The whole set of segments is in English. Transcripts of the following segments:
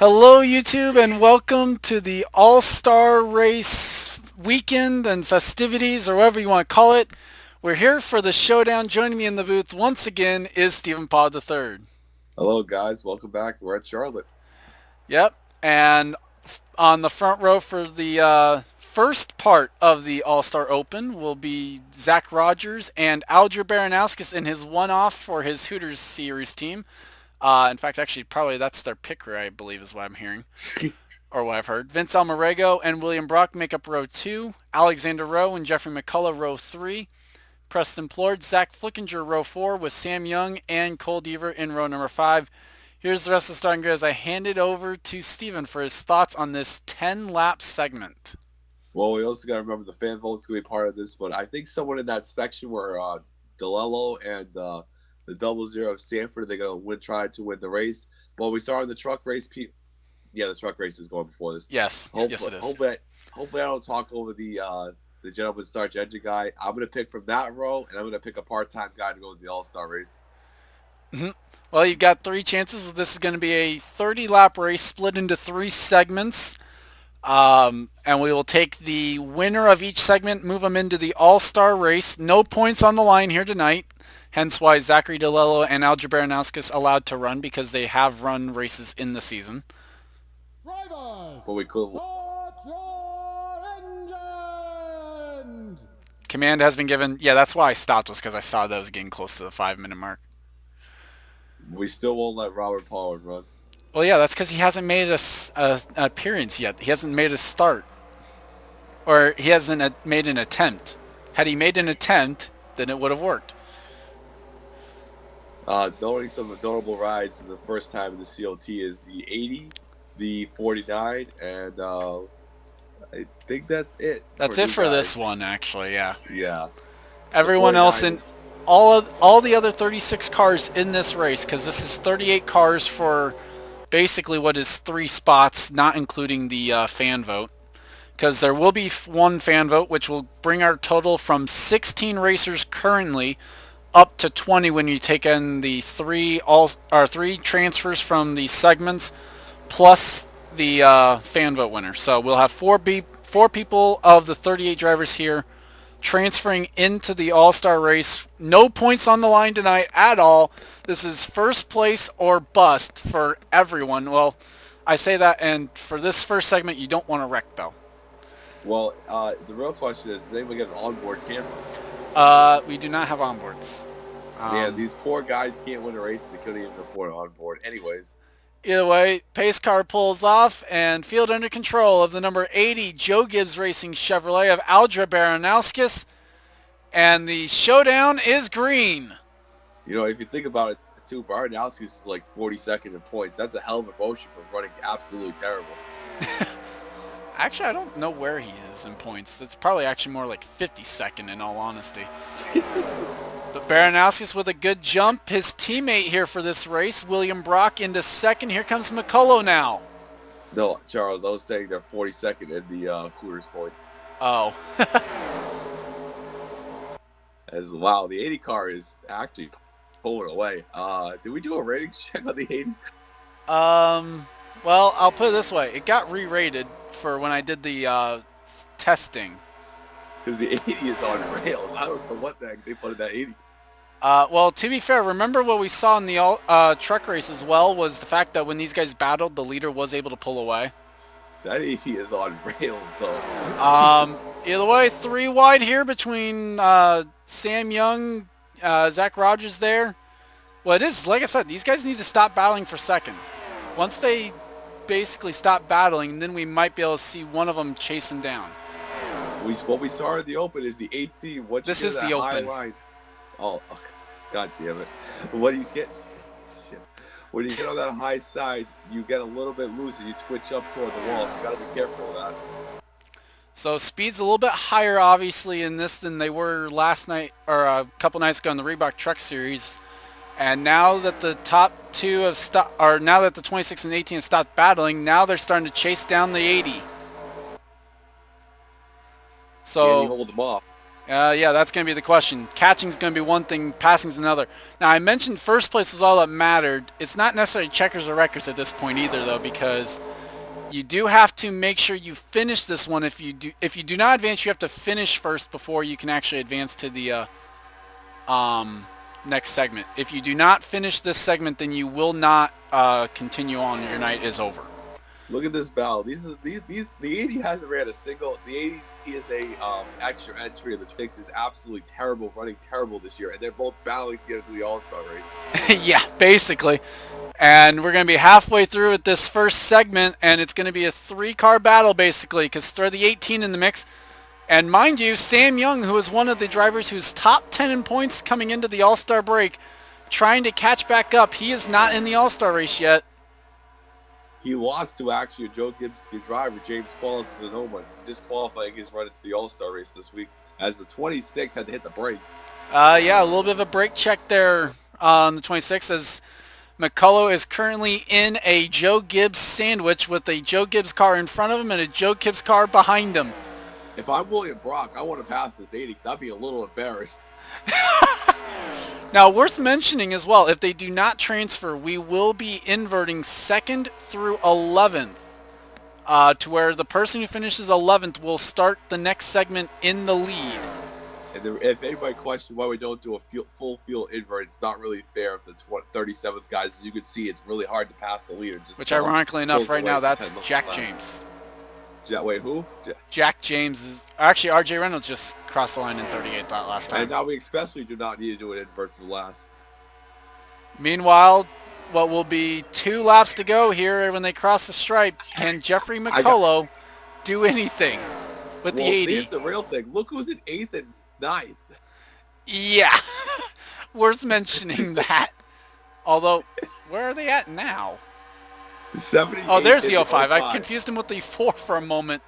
Hello, YouTube, and welcome to the All-Star Race weekend and festivities, or whatever you want to call it. We're here for the showdown. Joining me in the booth once again is Stephen Pod III. Hello, guys. Welcome back. We're at Charlotte. Yep, and on the front row for the first part of the All-Star Open will be Zach Rogers and Alger Baranowskis in his one-off for his Hooters Series team. In fact, actually, probably that's their picker, I believe, is what I'm hearing. Or what I've heard. Vince Almarego and William Brock make up row 2. Alexander Rowe and Jeffrey McCullough row 3. Preston Plord, Zach Flickinger row 4 with Sam Young and Cole Deaver in row number 5. Here's the rest of the starting grid as I hand it over to Steven for his thoughts on this 10-lap segment. Well, we also got to remember the fan vote's going to be part of this, but I think someone in that section where DeLello and the 00 of Sanford, they're going to try to win the race. Well, we saw in the truck race. Yeah, the truck race is going before this. Yes, yes it is. Hopefully I don't talk over the gentleman starch engine guy. I'm going to pick from that row, and I'm going to pick a part-time guy to go to the All-Star race. Mm-hmm. Well, you've got 3 chances. This is going to be a 30-lap race split into 3 segments. And we will take the winner of each segment, move them into the All-Star race. No points on the line here tonight. Hence why Zachary DeLello and Alger Baranowskis allowed to run because they have run races in the season. Drivers, But we could. start your engines! Command has been given. Yeah, that's why I stopped, was because I saw that it was getting close to the 5-minute mark. We still won't let Robert Pollard run. Well, yeah, that's because he hasn't made an appearance yet. He hasn't made a start. Or he hasn't made an attempt. Had he made an attempt, then it would have worked. Noting some notable rides in the first time in the COT is the 80, the 49, and I think that's it. That's it for this one, actually, yeah. Yeah. Everyone else in all the other 36 cars in this race, because this is 38 cars for basically what is 3 spots, not including the fan vote. Because there will be 1 fan vote, which will bring our total from 16 racers currently up to 20 when you take in the 3 transfers from the segments plus the fan vote winner. So we'll have 4 people of the 38 drivers here transferring into the All-Star race. No points on the line tonight at all. This is first place or bust for everyone. Well, I say that, and for this first segment, you don't want to wreck, though. Well, the real question is, does anyone get an onboard camera? We do not have onboards. Yeah, these poor guys can't win a race. They couldn't even afford an onboard. Anyways. Either way, pace car pulls off and field under control of the number 80 Joe Gibbs Racing Chevrolet of Alger Baranowskis. And the showdown is green. You know, if you think about it, too, Baranowskis is like 42nd in points. That's a hell of a motion for running absolutely terrible. Actually, I don't know where he is in points. It's probably actually more like 52nd in all honesty. But Baranowskis with a good jump. His teammate here for this race, William Brock, into second. Here comes McCullough now. No, Charles, I was saying they're 42nd in the Hooters points. Oh. Wow, the 80 car is actually pulling away. Did we do a ratings check on the 80? Well, I'll put it this way. It got re-rated for when I did the testing. Because the 80 is on rails. I don't know what the heck they put in that 80. Well, to be fair, remember what we saw in the truck race as well was the fact that when these guys battled, the leader was able to pull away. That 80 is on rails, though. Either way, 3 wide here between Sam Young, Zach Rogers there. Well, it is, like I said, these guys need to stop battling for second. Once they basically stop battling, then we might be able to see one of them chase him down. What we saw at the Open is the 18. This is the Open. Line? Oh, God damn it. What do you get? Shit. When you get on that high side, you get a little bit loose and you twitch up toward the wall, so you got to be careful of that. So speed's a little bit higher, obviously, in this than they were last night or a couple nights ago in the Reebok Truck Series. And now that the top 2 have stopped, or now that the 26 and 18 have stopped battling, now they're starting to chase down the 80. So can you hold them off? Yeah, that's going to be the question. Catching's going to be one thing, passing's another. Now, I mentioned first place was all that mattered. It's not necessarily checkers or records at this point either, though, because you do have to make sure you finish this one. If you do not advance, you have to finish first before you can actually advance to the next segment. If you do not finish this segment, then you will not continue on. Your night is over. Look at this battle. The 80 hasn't ran a single. The 80 is a extra entry, and the 6 is absolutely terrible, running terrible this year, and they're both battling to get into the All-Star race. Yeah, basically. And we're going to be halfway through with this first segment, and it's going to be a 3-car battle, basically, because throw the 18 in the mix. And mind you, Sam Young, who is one of the drivers who's top 10 in points coming into the All-Star break, trying to catch back up. He is not in the All-Star race yet. He lost to actually a Joe Gibbs driver, James Qualls-Sonoma, disqualifying his run into the All-Star race this week, as the 26 had to hit the brakes. Yeah, a little bit of a brake check there on the 26, as McCullough is currently in a Joe Gibbs sandwich with a Joe Gibbs car in front of him and a Joe Gibbs car behind him. If I'm William Brock, I want to pass this 80 because I'd be a little embarrassed. Now, worth mentioning as well, if they do not transfer, we will be inverting 2nd through 11th to where the person who finishes 11th will start the next segment in the lead. And if anybody questions why we don't do a full field invert, it's not really fair if the 37th guys, as you can see, it's really hard to pass the leader. Which, ironically enough, right now, that's Jack James. Wait, who? Jack James is... Actually, R.J. Reynolds just crossed the line in 38th that last time. And now we especially do not need to do an invert for the last. Meanwhile, what will be 2 laps to go here when they cross the stripe. Can Jeffrey McCullough do anything with the 80? Here's the real thing. Look who's in 8th and 9th. Yeah. Worth mentioning that. Although, where are they at now? Oh, there's the 05. I confused him with the 4 for a moment.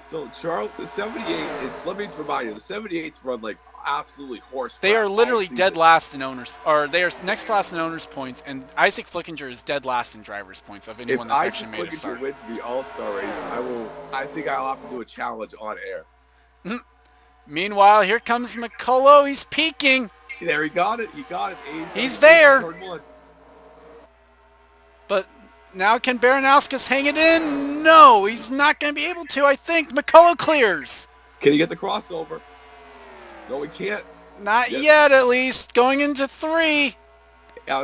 So, Charles, the 78 is, let me remind you, the 78s run like absolutely horse. They are literally dead last in owners, or they are next to last in owners points, and Isaac Flickinger is dead last in drivers points of anyone that's actually made a start. If Isaac Flickinger wins the All-Star race, I think I'll have to do a challenge on air. Meanwhile, here comes McCullough. He's peaking. There, he got it. He's there. But now can Baranowskis hang it in? No, he's not going to be able to, I think. McCullough clears. Can he get the crossover? No, he can't. Not yet, at least. Going into 3.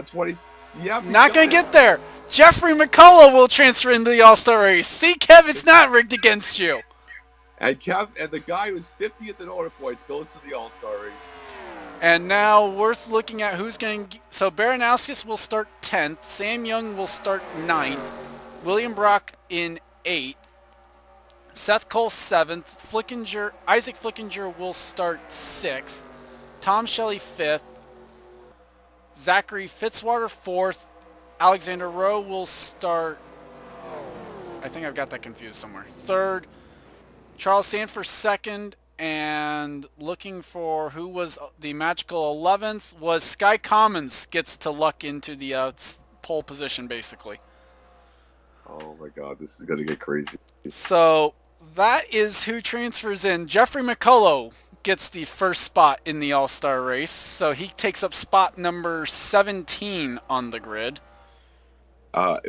20. Yeah, not going to get there. Jeffrey McCullough will transfer into the All-Star race. See, Kev, it's not rigged against you. And the guy who's 50th in order points goes to the All-Star race. And now worth looking at who's going to... So Baranowskis will start 10th. Sam Young will start 9th. William Brock in 8th. Seth Cole 7th. Isaac Flickinger will start 6th. Tom Shelley 5th. Zachary Fitzwater 4th. Alexander Rowe will start... I think I've got that confused somewhere. 3rd. Charles Sanford 2nd. And looking for who was the magical 11th was Sky Commons gets to luck into the pole position, basically. Oh my God, this is going to get crazy. So that is who transfers in. Jeffrey McCullough gets the first spot in the All-Star race. So he takes up spot number 17 on the grid.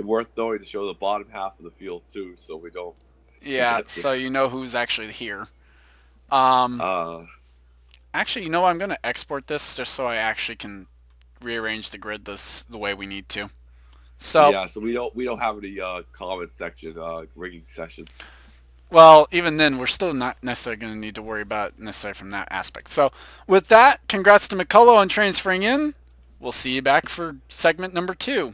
Worth knowing to show the bottom half of the field too, so we don't... Yeah, so you know who's actually here. Actually, you know what? I'm going to export this just so I actually can rearrange the grid the way we need to. So yeah, so we don't have any comment section rigging sessions. Well, even then, we're still not necessarily going to need to worry about necessarily from that aspect. So with that, congrats to McCullough on transferring in. We'll see you back for segment number 2.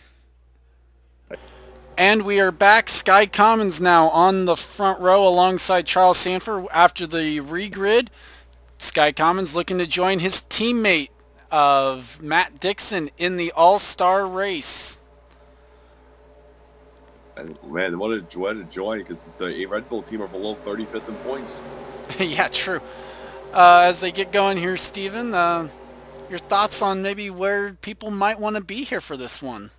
And we are back. Sky Commons now on the front row alongside Charles Sanford after the regrid. Sky Commons looking to join his teammate of Matt Dixon in the All-Star race. And man, what a joy to join because the Red Bull team are below 35th in points. Yeah, true. As they get going here, Steven, your thoughts on maybe where people might want to be here for this one?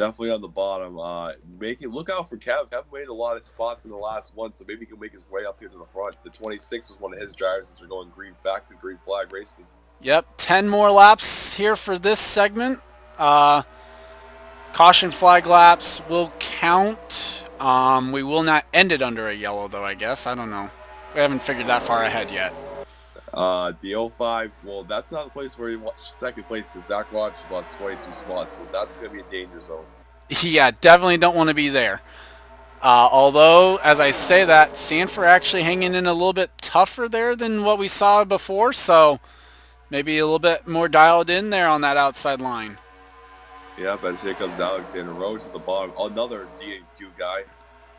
Definitely on the bottom. Look out for Kev. Kev made a lot of spots in the last one, so maybe he can make his way up here to the front. The 26 was one of his drivers as we're going back to green flag racing. Yep, 10 more laps here for this segment. Caution flag laps will count. We will not end it under a yellow, though, I guess. I don't know. We haven't figured that far ahead yet. The 05, well, that's not the place where he watched second place because Zach Rogers lost 22 spots, so that's going to be a danger zone. Yeah, definitely don't want to be there. Although, as I say that, Sanford actually hanging in a little bit tougher there than what we saw before, so maybe a little bit more dialed in there on that outside line. Yep, as here comes Alexander Rhodes at the bottom. Another D&Q guy.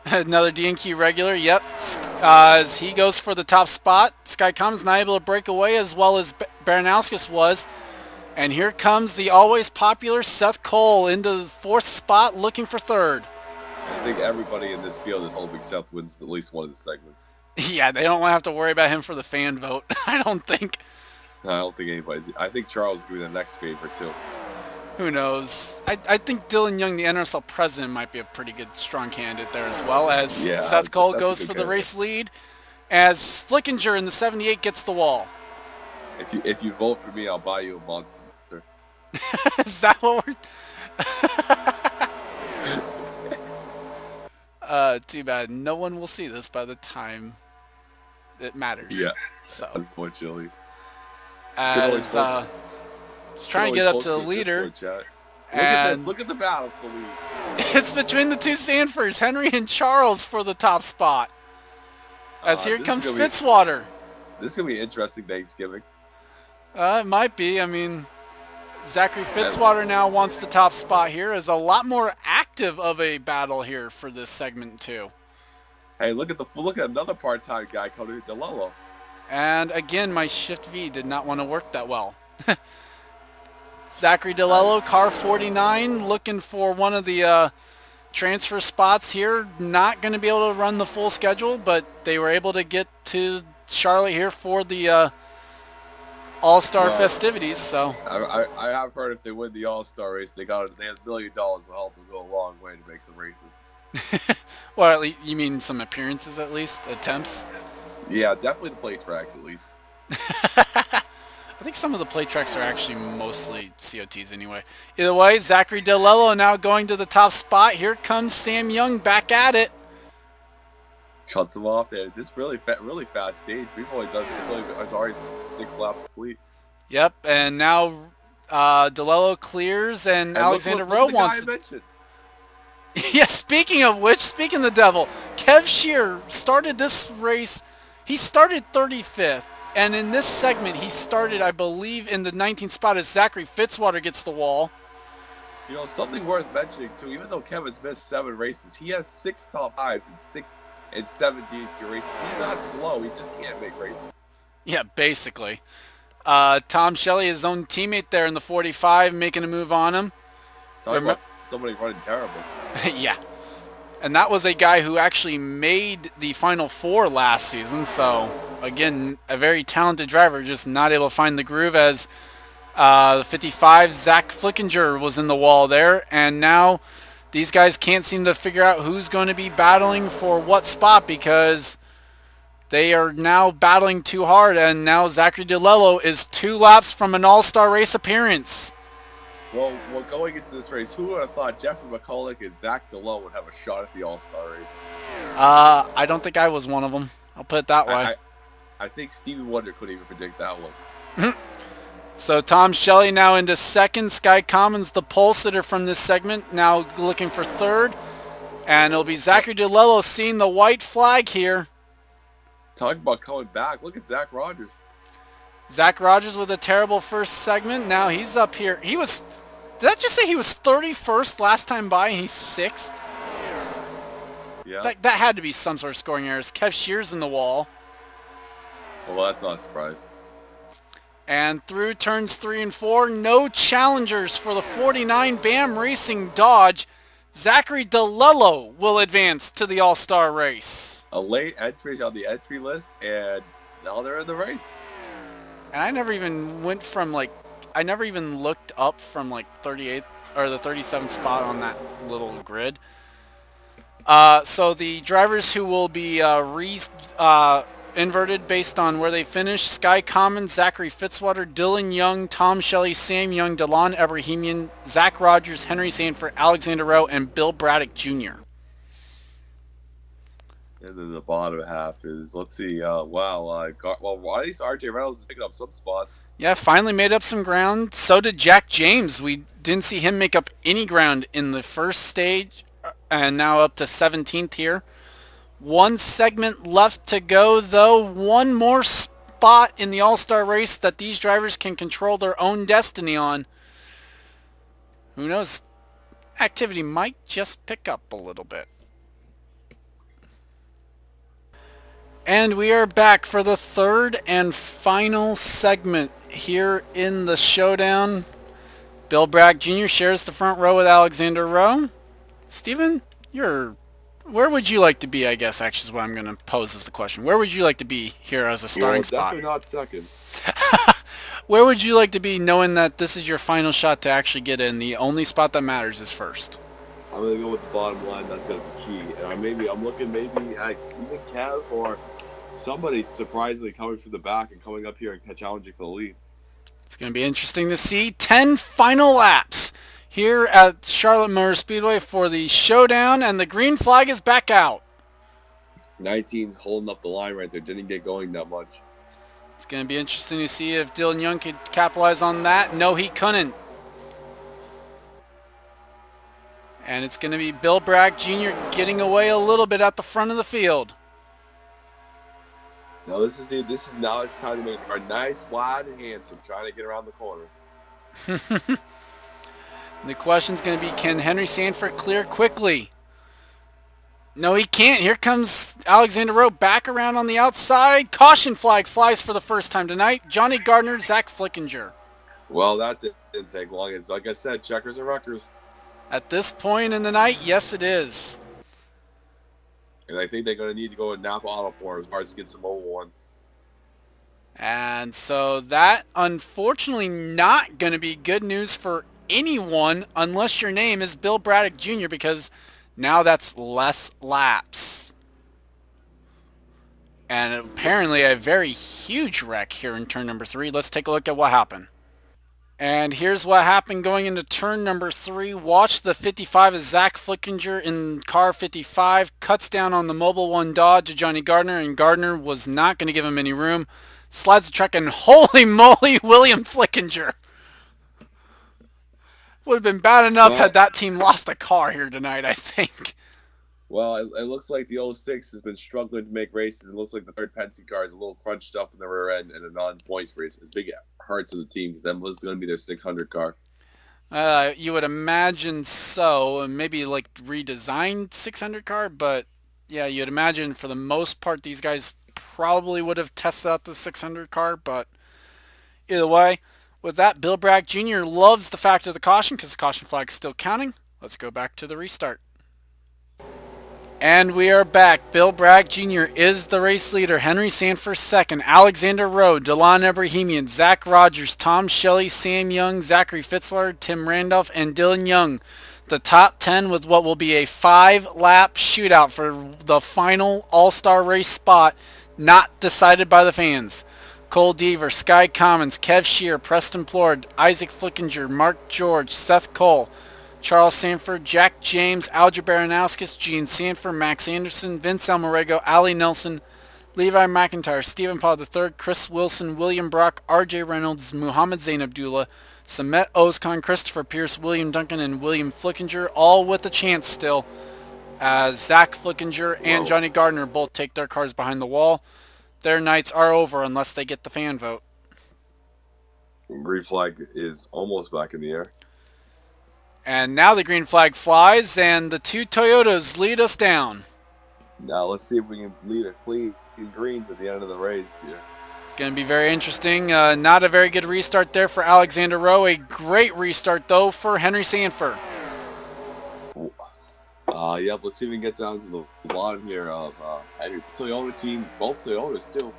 Another D&Q regular, yep. As he goes for the top spot, Sky Commons not able to break away as well as Baranowskis was. And here comes the always popular Seth Cole into the fourth spot looking for third. I think everybody in this field is hoping Seth wins at least one of the segments. Yeah, they don't have to worry about him for the fan vote, I don't think. I don't think anybody. I think Charles is going to be the next favorite, too. Who knows? I think Dylan Young, the NRSL president, might be a pretty good, strong candidate there as well, as Seth Cole goes for the race lead, as Flickinger in the 78 gets the wall. If you vote for me, I'll buy you a monster. Is that what we're... Too bad. No one will see this by the time it matters. Yeah, so unfortunately. As just trying to get up to the leader. Look at this. Look at the battle for the lead. It's between the two Sanfords, Henry and Charles, for the top spot. As here comes Fitzwater. This is going to be an interesting Thanksgiving. It might be. I mean, Zachary Fitzwater now wants the top spot here. Is a lot more active of a battle here for this segment too. Hey, look at another part-time guy coming to DeLello. And again, my Shift V did not want to work that well. Zachary DeLello, car 49, looking for one of the transfer spots here. Not going to be able to run the full schedule, but they were able to get to Charlotte here for the All-Star festivities. So I have heard if they win the All-Star race, they have $1 million will help them go a long way to make some races. Well, at least, you mean some appearances at least, attempts? Yeah, definitely the plate tracks at least. I think some of the plate tracks are actually mostly COTs anyway. Either way, Zachary DeLello now going to the top spot. Here comes Sam Young back at it. Cuts him off there. This really fast stage. We've only done it's already 6 laps complete. Yep, and now DeLello clears and Alexander Rowe wants it. Yeah, speaking of which, speaking of the devil, Kev Shear started this race. He started 35th. And in this segment, he started, I believe, in the 19th spot as Zachary Fitzwater gets the wall. You know, something worth mentioning, too, even though Kevin's missed 7 races, he has 6 top fives and 7 DQ races. He's not slow. He just can't make races. Yeah, basically. Tom Shelley, his own teammate there in the 45, making a move on him. Talking about somebody running terrible. Yeah. And that was a guy who actually made the Final Four last season. So, again, a very talented driver, just not able to find the groove as the 55, Zach Flickinger, was in the wall there. And now these guys can't seem to figure out who's going to be battling for what spot because they are now battling too hard. And now Zachary DeLello is 2 laps from an all-star race appearance. Well, going into this race, who would have thought Jeffrey McCulloch and Zach DeLello would have a shot at the All-Star race? I don't think I was one of them. I'll put it that way. I think Stevie Wonder couldn't even predict that one. So Tom Shelley now into second. Sky Commons, the pole sitter from this segment, now looking for third. And it'll be Zachary DeLello seeing the white flag here. Talking about coming back, look at Zach Rogers. Zach Rogers with a terrible first segment. Now he's up here. He was... Did that just say he was 31st last time by and he's 6th? Yeah. That had to be some sort of scoring errors. Kev Shear's in the wall. Well, that's not a surprise. And through turns 3 and 4, no challengers for the 49 BAM Racing Dodge. Zachary DeLello will advance to the All-Star race. A late entry on the entry list, and now they're in the race. And I never even went from, like, I never even looked up from like 38th or the 37th spot on that little grid. So the drivers who will be inverted based on where they finish: Sky Common, Zachary Fitzwater, Dylan Young, Tom Shelley, Sam Young, Delon Ebrahimian, Zach Rogers, Henry Sanford, Alexander Rowe, and Bill Braddock Jr. And then the bottom half is, let's see, well, at least RJ Reynolds is picking up some spots. Yeah, finally made up some ground. So did Jack James. We didn't see him make up any ground in the first stage, and now up to 17th here. One segment left to go, though. One more spot in the All-Star race that these drivers can control their own destiny on. Who knows? Activity might just pick up a little bit. And we are back for the third and final segment here in the Showdown. Bill Bragg Jr. shares the front row with Alexander Rowe. Steven, where would you like to be, I guess, actually is what I'm going to pose as the question. Where would you like to be here as a starting spot? Definitely not second. Where would you like to be knowing that this is your final shot to actually get in? The only spot that matters is first. I'm going to go with the bottom line. That's going to be key. And I'm looking maybe at even Kev or somebody surprisingly coming from the back and coming up here and challenging for the lead. It's going to be interesting to see. 10 final laps here at Charlotte Motor Speedway for the Showdown, and the green flag is back out. 19 holding up the line right there. Didn't get going that much. It's going to be interesting to see if Dylan Young could capitalize on that. No, he couldn't. And it's going to be Bill Bragg Jr. getting away a little bit at the front of the field. Now now it's time to make our nice, wide, and handsome, trying to get around the corners. The question's going to be, can Henry Sanford clear quickly? No, he can't. Here comes Alexander Rowe back around on the outside. Caution flag flies for the first time tonight. Johnny Gardner, Zach Flickinger. Well, that didn't take long. It's like I said, checkers and wreckers. At this point in the night, yes, it is. And I think they're going to need to go with Napa Auto Pours as hard to get some mobile one. And so that, unfortunately, not going to be good news for anyone unless your name is Bill Braddock Jr., because now that's less laps. And apparently a very huge wreck here in turn number 3. Let's take a look at what happened. And here's what happened going into turn number 3. Watch the 55 as Zach Flickinger in car 55 cuts down on the Mobile 1 Dodge to Johnny Gardner, and Gardner was not going to give him any room. Slides the truck, and holy moly, William Flickinger. Would have been bad enough had that team lost a car here tonight, I think. Well, it looks like the 06 has been struggling to make races. It looks like the third Penske car is a little crunched up in the rear end in a non-points race. It's big hurt to the team because that was going to be their 600 car. You would imagine so, and maybe like redesigned 600 car, but yeah, you'd imagine for the most part these guys probably would have tested out the 600 car, but either way, with that, Bill Bragg Jr. loves the fact of the caution because the caution flag is still counting. Let's go back to the restart. And we are back. Bill Bragg Jr. is the race leader. Henry Sanford second. Alexander Rowe, Delon Ebrahimian, Zach Rogers, Tom Shelley, Sam Young, Zachary Fitzwater, Tim Randolph, and Dylan Young. The top 10 with what will be a 5-lap shootout for the final All-Star race spot, not decided by the fans. Cole Deaver, Sky Commons, Kev Shear, Preston Plord, Isaac Flickinger, Mark George, Seth Cole, Charles Sanford, Jack James, Alger Baranowskis, Gene Sanford, Max Anderson, Vince Almarego, Ali Nelson, Levi McIntyre, Stephen Paul III, Chris Wilson, William Brock, RJ Reynolds, Muhammad Zain Abdullah, Samet Ozkan, Christopher Pierce, William Duncan, and William Flickinger, all with a chance still, as Zach Flickinger and Johnny Gardner both take their cars behind the wall. Their nights are over unless they get the fan vote. Green flag is almost back in the air. And now the green flag flies, and the two Toyotas lead us down. Now let's see if we can lead a clean greens at the end of the race here. It's going to be very interesting. Not a very good restart there for Alexander Rowe. A great restart, though, for Henry Sanford. Yep, let's see if we can get down to the bottom here of Henry Toyota team. Both Toyotas, too.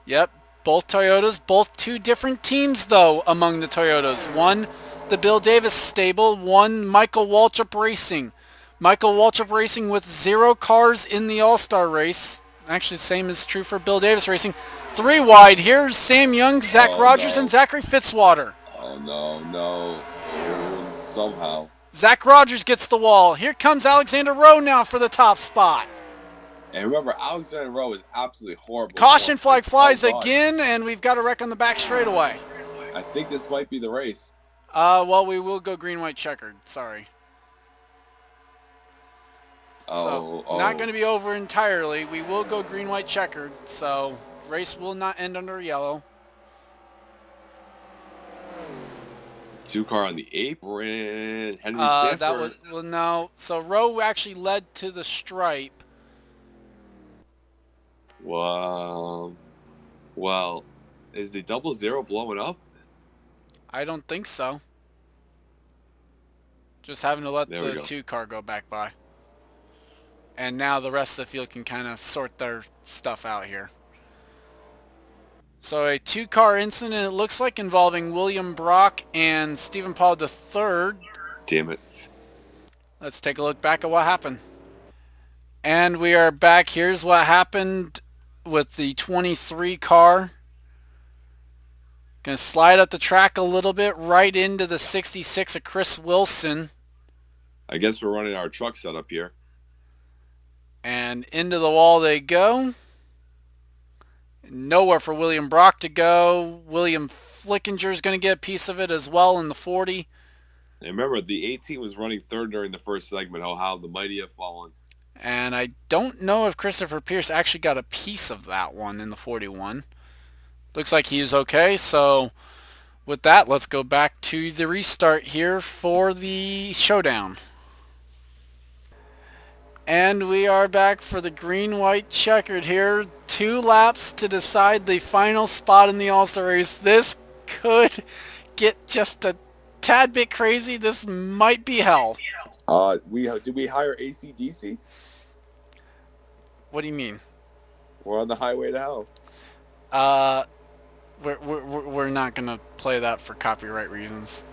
Yep, both Toyotas, both two different teams though among the Toyotas. One, the Bill Davis stable, one Michael Waltrip Racing. Michael Waltrip Racing with 0 cars in the All-Star race. Actually, the same is true for Bill Davis Racing. 3 wide. Here's Sam Young, Zach Rogers, and Zachary Fitzwater. Oh, no. Oh, somehow. Zach Rogers gets the wall. Here comes Alexander Rowe now for the top spot. And remember, Alexander Rowe is absolutely horrible. Caution flag flies again, and we've got a wreck on the back straightaway. I think this might be the race. Well, we will go green, white, checkered. Sorry. So, not going to be over entirely. We will go green, white, checkered. So, race will not end under yellow. 2 car on the apron. Henry Sanford. No. So, Rowe actually led to the stripe. Well, is the 00 blowing up? I don't think so. Just having to let There we the go. 2 car go back by. And now the rest of the field can kind of sort their stuff out here. So a 2-car incident, it looks like, involving William Brock and Stephen Paul III. Damn it. Let's take a look back at what happened. And we are back. Here's what happened with the 23 car. Going to slide up the track a little bit right into the 66 of Chris Wilson. I guess we're running our truck setup here. And into the wall they go. Nowhere for William Brock to go. William Flickinger is going to get a piece of it as well in the 40. And remember, the 18 was running 3rd during the first segment. Oh, how the mighty have fallen. And I don't know if Christopher Pierce actually got a piece of that one in the 41. Looks like he is okay. So with that, let's go back to the restart here for the showdown. And we are back for the green-white checkered here. 2 laps to decide the final spot in the All-Star race. This could get just a tad bit crazy. This might be hell. Did we hire AC/DC? What do you mean? We're on the highway to hell. We're not gonna play that for copyright reasons.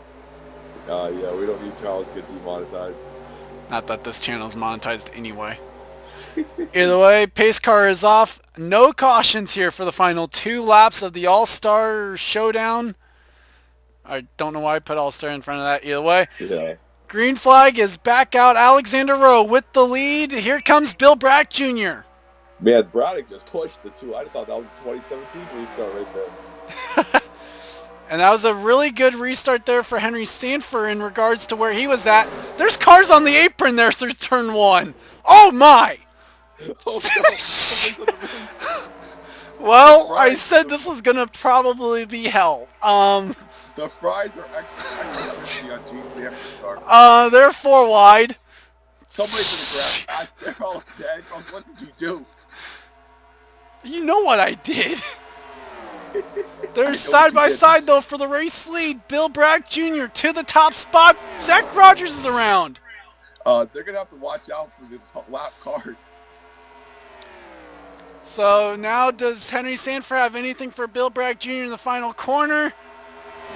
Yeah, we don't need Charles to get demonetized. Not that this channel is monetized anyway. Either way, pace car is off. No cautions here for the final 2 laps of the All-Star Showdown. I don't know why I put All-Star in front of that. Either way. Yeah. Green flag is back out. Alexander Rowe with the lead. Here comes Bill Brack Jr. Man, Braddock just pushed the 2. I thought that was a 2017 restart right there. And that was a really good restart there for Henry Sanford in regards to where he was at. There's cars on the apron there through turn 1. Oh my! Oh, no. Well, I said this was going to probably be hell. The fries are extra crispy on Gene Sanford's car. They're 4 wide. Somebody's in the grass. They're all dead. What did you do? You know what I did. They're side by side, though, for the race lead. Bill Bragg Jr. to the top spot. Zach Rogers is around. They're going to have to watch out for the lap cars. So now does Henry Sanford have anything for Bill Bragg Jr. in the final corner?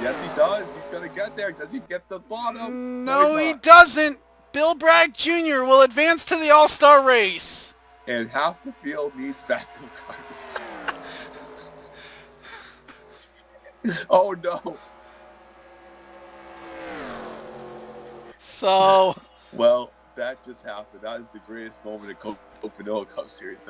Yes, he does. He's going to get there. Does he get the bottom? No, he doesn't. Bill Bragg Jr. will advance to the All-Star race. And half the field needs backup cars. Oh, no. So... Well, that just happened. That is the greatest moment in Copa Cup Series.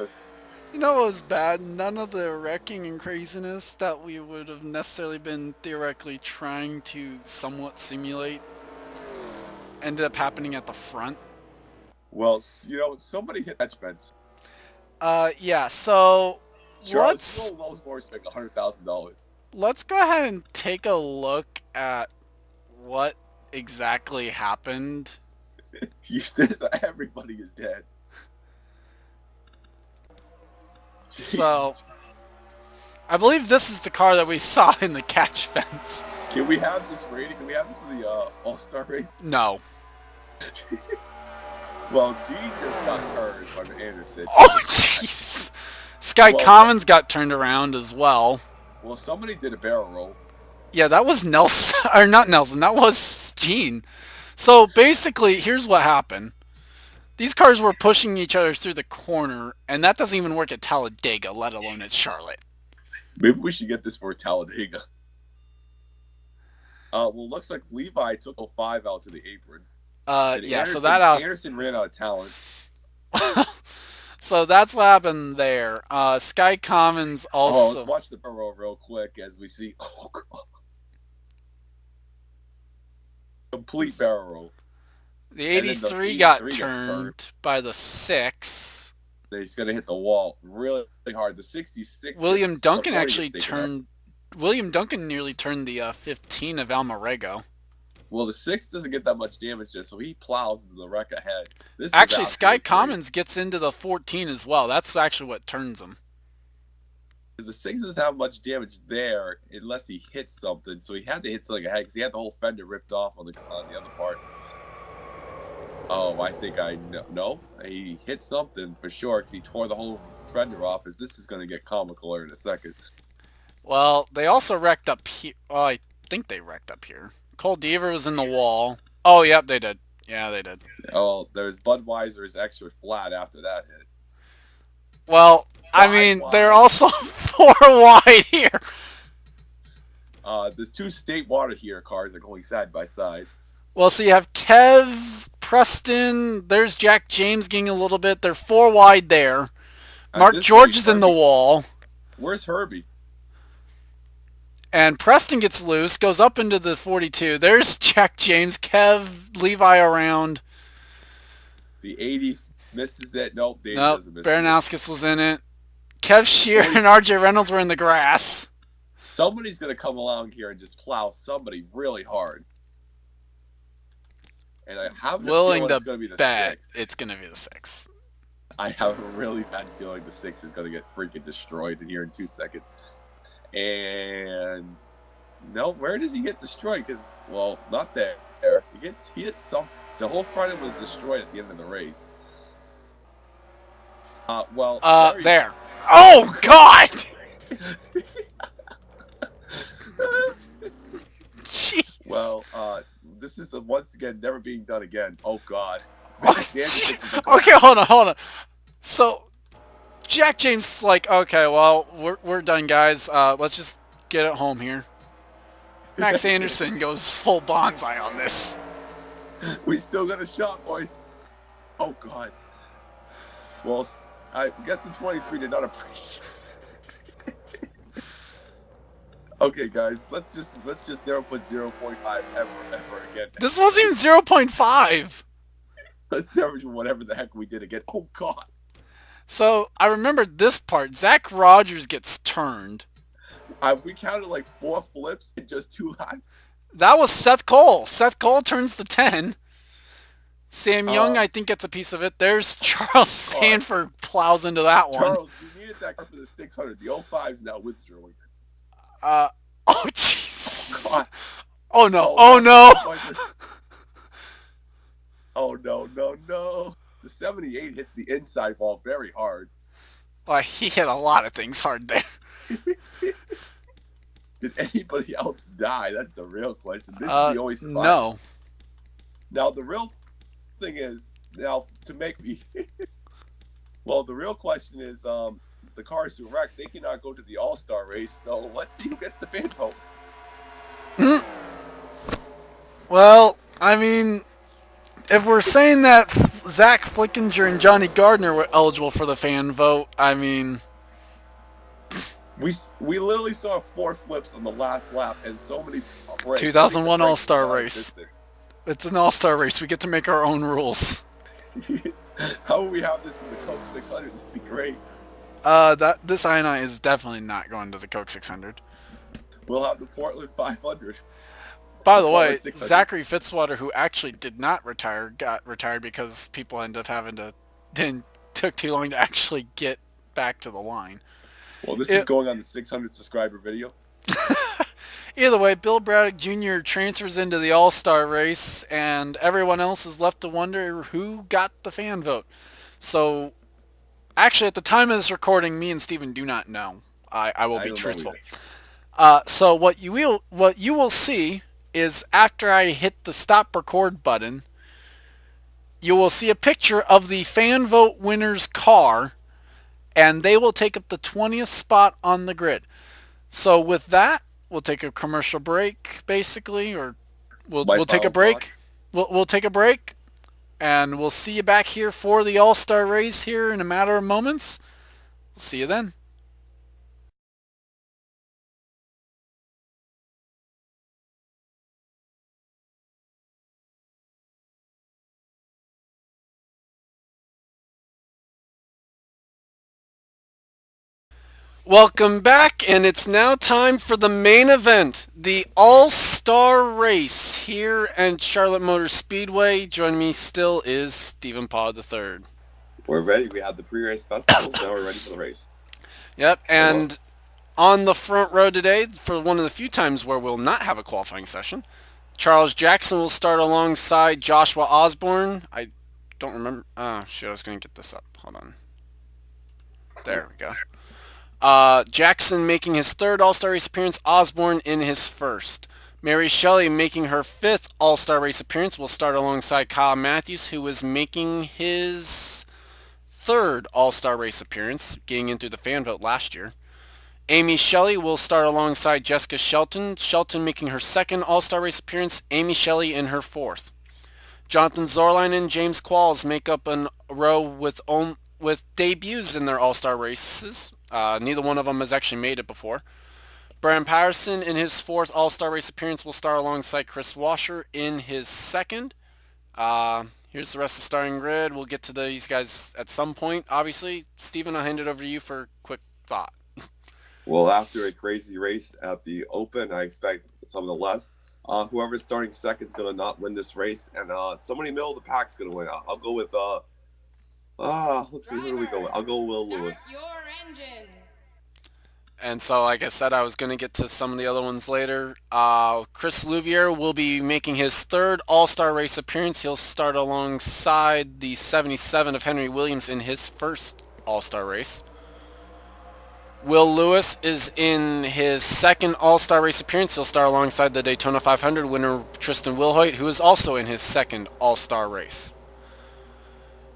You know what was bad? None of the wrecking and craziness that we would have necessarily been theoretically trying to somewhat simulate ended up happening at the front. Well, you know, somebody hit that fence. Yeah, so Charles Low's boys make $100,000. Let's go ahead and take a look at what exactly happened. Everybody is dead. So, I believe this is the car that we saw in the catch fence. Can we have this rating? Can we have this for the All-Star race? No. Well, Gene just got turned by Anderson. Oh, jeez. Sky Commons got turned around as well. Well, somebody did a barrel roll. Yeah, that was Nelson, or not Nelson, that was Gene. So basically, here's what happened. These cars were pushing each other through the corner, and that doesn't even work at Talladega, let alone at Charlotte. Maybe we should get this for Talladega. Well, looks like Levi took 05 out to the apron. And Yeah, Anderson, so that Anderson ran out of talent. so that's what happened there. Sky Commons also. Let's watch the barrel roll real quick as we see. Oh, God. Complete barrel roll. The 83 got turned by the 6. He's going to hit the wall really hard. The 66. William Duncan actually turned. William Duncan nearly turned the 15 of Almarego. Well, the 6 doesn't get that much damage there, so he plows into the wreck ahead. This actually, Sky Commons gets into the 14 as well. That's actually what turns him. Because the 6 doesn't have much damage there unless he hits something. So he had to hit something ahead because he had the whole fender ripped off on the other part. Oh, I think I know. No, he hit something for sure because he tore the whole fender off. As this is going to get comical in a second. Well, they also wrecked up here. Oh, I think they wrecked up here. Cole Deaver was in the wall. Oh, yep, they did. Yeah, they did. Oh, there's Budweiser's extra flat after that hit. Well, I mean, they're also 4 wide here. The 2 State Water Heater cars are going side by side. Well, so you have Kev, Preston, there's Jack James getting a little bit. They're 4 wide there. Mark George is in the wall. Where's Herbie? And Preston gets loose, goes up into the 42. There's Jack James, Kev, Levi around. The 80s misses it. Nope, Dave doesn't miss it. Baranowskis was in it. Kev Shear and RJ Reynolds were in the grass. Somebody's going to come along here and just plow somebody really hard. And I have a feeling it's going to be the 6. It's going to be the 6. I have a really bad feeling the 6 is going to get freaking destroyed in here in 2 seconds. And no, where does he get destroyed? Because, well, not there. He hits some. The whole front end was destroyed at the end of the race. There. Oh God! Jeez. Well, this is once again never being done again. Oh God. Okay, hold on. So, Jack James is like, okay, well, we're done, guys. Let's just get it home here. Max Anderson goes full bonsai on this. We still got a shot, boys. Oh God. Well, I guess the 23 did not appreciate. Okay, guys, let's just never put 0.5 ever again. This wasn't even 0.5. Let's never do whatever the heck we did again. Oh God. So I remember this part. Zach Rogers gets turned. We counted like 4 flips in just 2 laps. That was Seth Cole. Seth Cole turns the 10. Sam Young, I think, gets a piece of it. There's Charles Sanford plows into that one. Charles, you needed that for the 600. The 05's now withdrawing. Oh, jeez. God. Oh, no. Oh, no. Oh, no. The 78 hits the inside wall very hard. Well, he hit a lot of things hard there. Did anybody else die? That's the real question. This is the only spot. No. Now, the real thing is, to make me... Well, the real question is, the cars who wrecked, they cannot go to the All-Star race, so let's see who gets the fan vote. Well, I mean, if we're saying that Zach Flickinger and Johnny Gardner were eligible for the fan vote, I mean... We literally saw 4 flips on the last lap and so many breaks. 2001 All-Star race. It's an All-Star race. We get to make our own rules. How will we have this with the Coke 600? This would be great. This INI is definitely not going to the Coke 600. We'll have the Portland 500. By the way, Zachary Fitzwater, who actually did not retire, got retired because people ended up having to... Then took too long to actually get back to the line. Well, this is going on the 600 subscriber video. Either way, Bill Braddock Jr. transfers into the All-Star race, and everyone else is left to wonder who got the fan vote. So, actually, at the time of this recording, me and Steven do not know. I will be truthful. So what you will see is after I hit the stop record button, you will see a picture of the fan vote winner's car, and they will take up the 20th spot on the grid. So with that, we'll take a commercial break, basically, or My we'll take a final break. thoughts. We'll take a break, and we'll see you back here for the All Star race here in a matter of moments. We'll see you then. Welcome back, and it's now time for the main event, the All-Star Race here at Charlotte Motor Speedway. Joining me still is Stephen Paul III. We're ready. We have the pre-race festivals. Now we're ready for the race. Yep, So what? and on the front row today, for one of the few times where we'll not have a qualifying session, Charles Jackson will start alongside Joshua Osborne. I don't remember. Shit, I was going to get this up. Hold on. There we go. Jackson making his third All-Star Race appearance, Osborne in his first. Mary Shelley making her fifth All-Star Race appearance will start alongside Kyle Matthews, who is making his third All-Star Race appearance, getting into the fan vote last year. Amy Shelley will start alongside Jessica Shelton, Shelton making her second All-Star Race appearance, Amy Shelley in her fourth. Jonathan Zorline and James Qualls make up a row with debuts in their All-Star races. Neither one of them has actually made it before. Brian Patterson in his fourth All-Star Race appearance will start alongside Chris Washer in his second. Here's the rest of the starting grid. We'll get to these guys at some point, obviously. Steven, I'll hand it over to you for a quick thought. Well, after a crazy race at the Open, I expect some of the less. Whoever's starting second is going to not win this race, and somebody middle of the pack is going to win. I'll go with let's see, who do we go with? I'll go with Will Lewis. Your engines. And so, like I said, I was going to get to some of the other ones later. Chris Louvier will be making his third All-Star Race appearance. He'll start alongside the 77 of Henry Williams in his first All-Star Race. Will Lewis is in his second All-Star Race appearance. He'll start alongside the Daytona 500 winner Tristan Wilhoit, who is also in his second All-Star Race.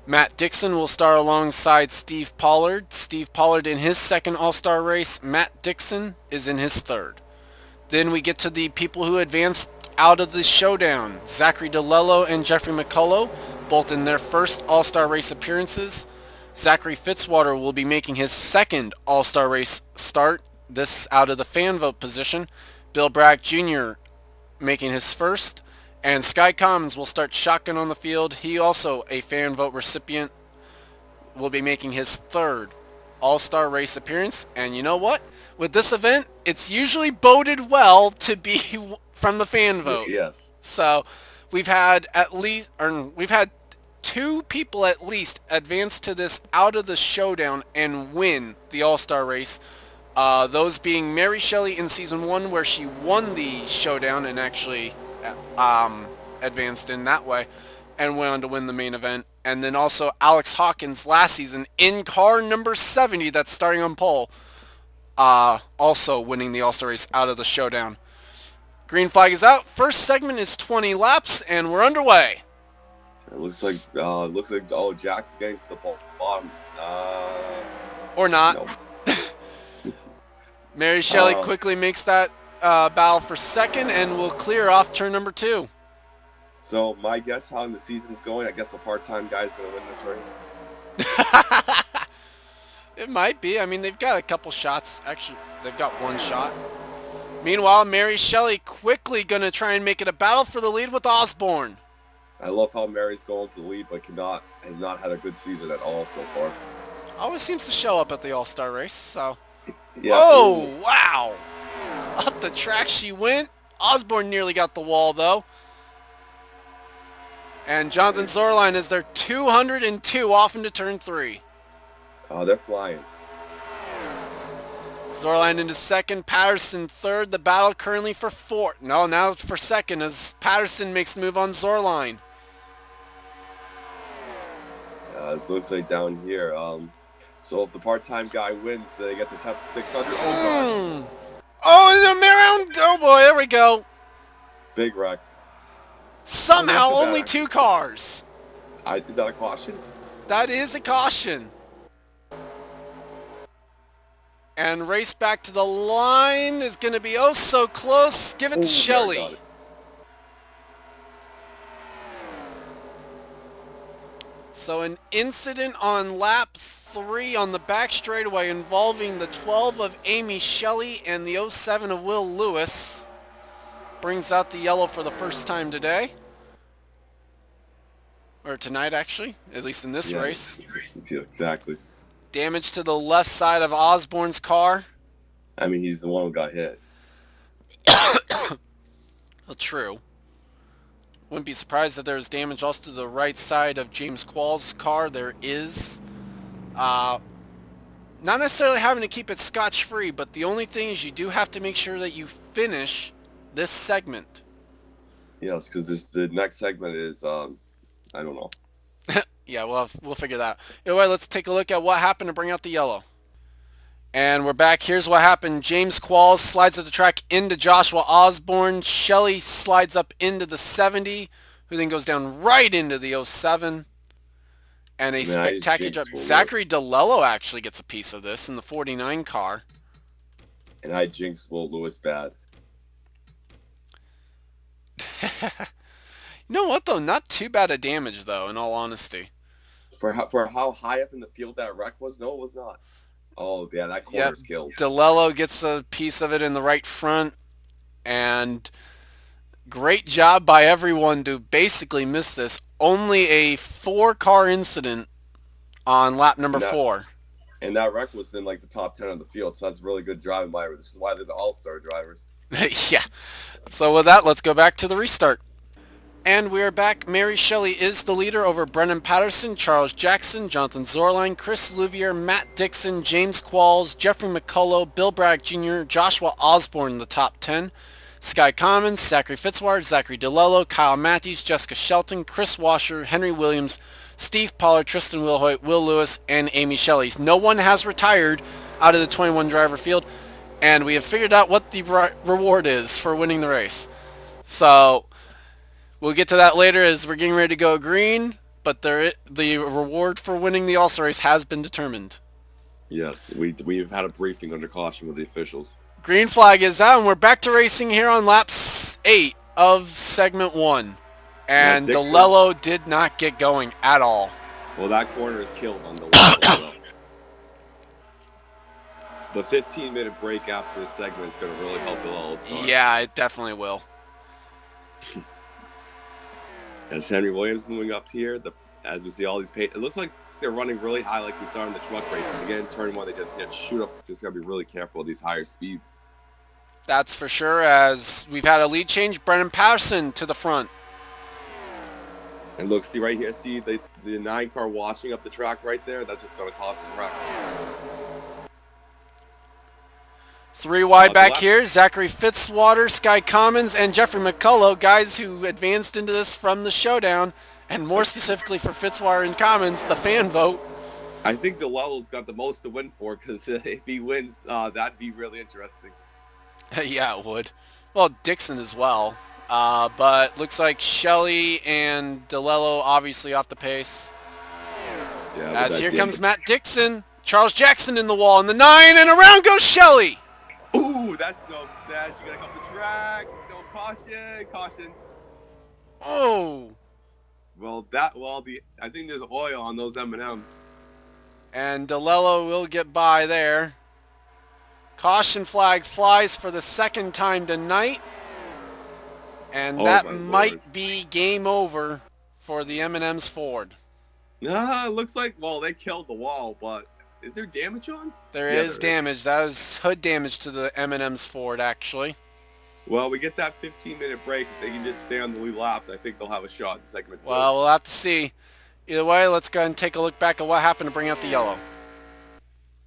Matt Dixon will start alongside Steve Pollard. Steve Pollard in his second All-Star Race. Matt Dixon is in his third. Then we get to the people who advanced out of the showdown. Zachary DeLello and Jeffrey McCullough, both in their first All-Star Race appearances. Zachary Fitzwater will be making his second All-Star Race start, this out of the fan vote position. Bill Bragg Jr. making his first. And Sky Commons will start shotgun on the field. He also a fan vote recipient, will be making his third All-Star Race appearance. And you know what? With this event, it's usually boded well to be from the fan vote. Yes. So we've had two people at least advance to this out of the showdown and win the All-Star Race. Those being Mary Shelley in season 1, where she won the showdown and actually advanced in that way and went on to win the main event. And then also Alex Hawkins last season in car number 70 that's starting on pole, also winning the All-Star Race out of the showdown. Green flag is out. First segment is 20 laps and we're underway. It looks like Jack's against the bottom. Or not. No. Mary Shelley quickly makes that battle for second and will clear off turn number 2. So my guess how the season's going, I guess a part-time guy's going to win this race. It might be. I mean, they've got a couple shots. Actually, they've got one shot. Meanwhile, Mary Shelley quickly going to try and make it a battle for the lead with Osborne. I love how Mary's going to the lead, but has not had a good season at all so far. Always seems to show up at the All-Star Race, so... Yeah. Oh, wow! Up the track she went. Osborne nearly got the wall, though. And Jonathan Zorline is their 202 off into turn 3. Oh, they're flying. Zorline into second, Patterson third. The battle currently for fourth. No, now for second as Patterson makes the move on Zorline. This looks like down here. So if the part-time guy wins, they get to top 600. Oh, God. Oh, and around. Oh boy, there we go. Big wreck. Somehow too bad, only actually. 2 cars. Is that a caution? That is a caution. And race back to the line is going to be oh so close. Give it to Oh, Shelley. got it. So an incident on lap 3 on the back straightaway involving the 12 of Amy Shelley and the 07 of Will Lewis brings out the yellow for the first time today. Or tonight, actually, at least in this race. Yeah, exactly. Damage to the left side of Osborne's car. I mean, he's the one who got hit. Well, true. Wouldn't be surprised if there's damage also to the right side of James Quall's car. There is. Not necessarily having to keep it scotch-free, but the only thing is you do have to make sure that you finish this segment. Yes, because the next segment is, I don't know. Yeah, we'll figure that out. Anyway, let's take a look at what happened to bring out the yellow. And we're back. Here's what happened. James Qualls slides at the track into Joshua Osborne. Shelley slides up into the 70, who then goes down right into the 07. And a spectacular job. Zachary DeLello actually gets a piece of this in the 49 car. And I jinxed Will Lewis bad. You know what, though? Not too bad a damage, though, in all honesty. For how high up in the field that wreck was? No, it was not. Oh, yeah, that corner's killed. DeLello gets a piece of it in the right front. And great job by everyone to basically miss this. Only a 4-car incident on lap number 4. And that wreck was in like the top 10 of the field, so that's really good driving by her. This is why they're the all-star drivers. Yeah. So with that, let's go back to the restart. And we are back. Mary Shelley is the leader over Brennan Patterson, Charles Jackson, Jonathan Zorline, Chris Louvier, Matt Dixon, James Qualls, Jeffrey McCullough, Bill Bragg Jr., Joshua Osborne in the top 10. Sky Commons, Zachary Fitzwater, Zachary DeLello, Kyle Matthews, Jessica Shelton, Chris Washer, Henry Williams, Steve Pollard, Tristan Wilhoit, Will Lewis, and Amy Shelley. No one has retired out of the 21 driver field, and we have figured out what the reward is for winning the race. So we'll get to that later as we're getting ready to go green, but the reward for winning the All-Star race has been determined. Yes, we've had a briefing under caution with the officials. Green flag is out, and we're back to racing here on lap 8 of segment 1. And DeLello did not get going at all. Well, that corner is killed on DeLello. The 15-minute break after this segment is going to really help DeLello's car. Yeah, it definitely will. As Henry Williams moving up here, as we see all these it looks like they're running really high like we saw in the truck race. And again, turn 1, they just shoot up. Just got to be really careful with these higher speeds. That's for sure, as we've had a lead change. Brennan Patterson to the front. And look, see right here, see the 9 car washing up the track right there? That's what's going to cost some wrecks. 3 wide back here. Zachary Fitzwater, Sky Commons, and Jeffrey McCullough, guys who advanced into this from the Showdown, and more specifically for Fitzwater and Commons, the fan vote. I think DeLello's got the most to win for, because if he wins, that'd be really interesting. Yeah, it would. Well, Dixon as well. But looks like Shelley and DeLello obviously off the pace. Yeah, as here comes Matt Dixon. Charles Jackson in the wall in the 9, and around goes Shelley. Ooh, that's no dash. You gotta come up the track. No caution. Oh. Well, I think there's oil on those M&Ms. And DeLello will get by there. Caution flag flies for the second time tonight. And that might be game over for the M&M's Ford. Nah, it looks like, well, they killed the wall, but is there damage on? There is damage. That is hood damage to the M&M's Ford, actually. Well, we get that 15-minute break. If they can just stay on the lead lap, I think they'll have a shot in segment 2. Well, we'll have to see. Either way, let's go ahead and take a look back at what happened to bring out the yellow.